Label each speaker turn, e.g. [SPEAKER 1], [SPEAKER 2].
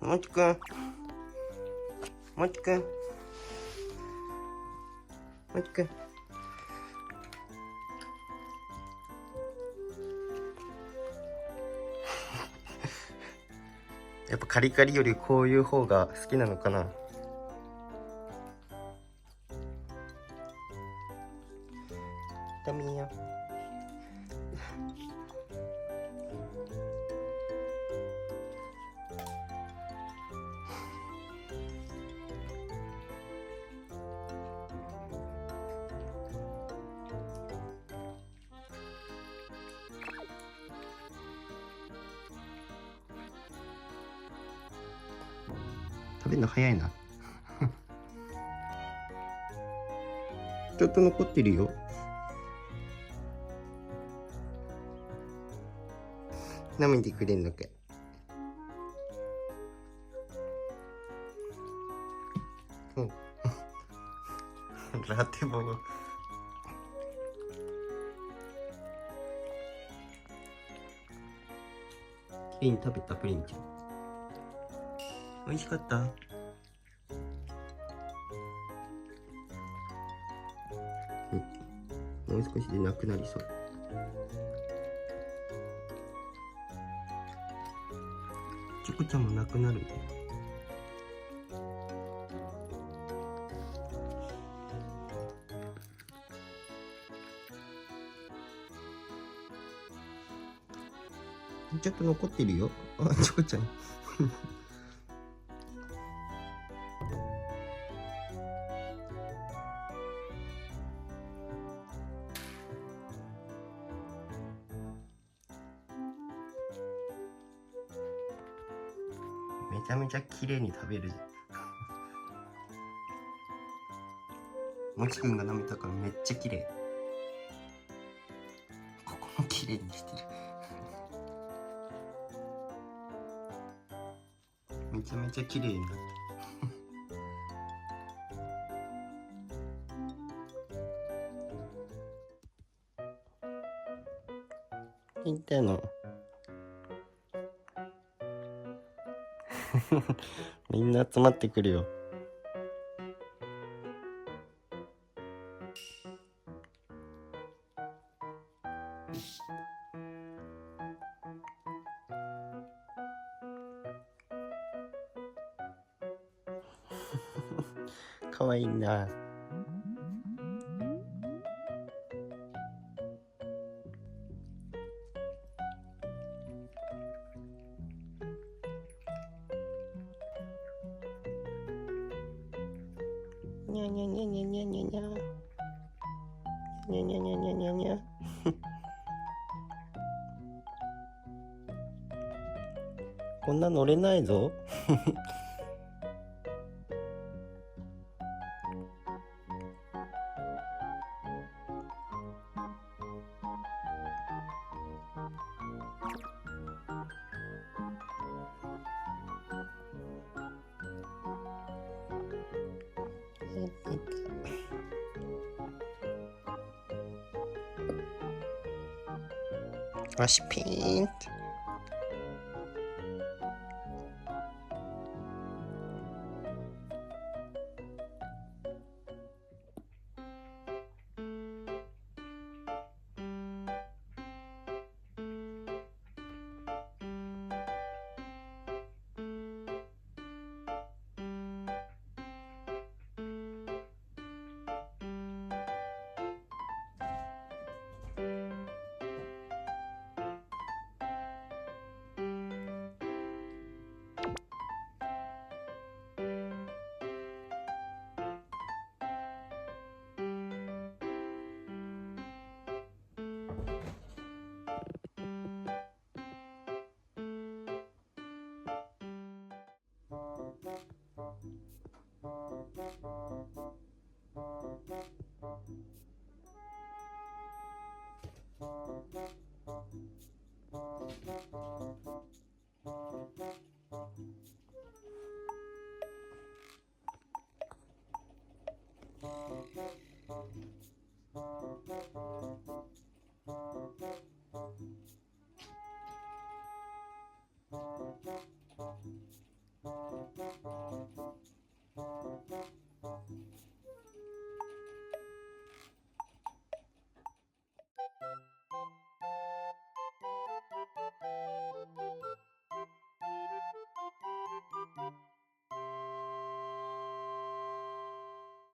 [SPEAKER 1] もちくん、もちくん、もちくん。やっぱカリカリよりこういう方が好きなのかな。ダメよ。食べるの早いな。ちょっと残ってるよ。舐めてくれんのかい。うん。ラテボー。きれいに食べたプリンちゃん。美味しかった。もう少しでなくなりそう。チョコちゃんもなくなるんだよ。ちょっと残ってるよ。あ、チョコちゃん。めちゃめちゃ綺麗に食べる。もちくんが舐めたからめっちゃ綺麗。ここも綺麗にしてる。めちゃめちゃ綺麗になった。いったの。みんな集まってくるよ。かわいいな。にゃにゃにゃにゃにゃにゃにゃ。にゃにゃにゃにゃにゃにゃ。こんな乗れないぞ。足ピーンって。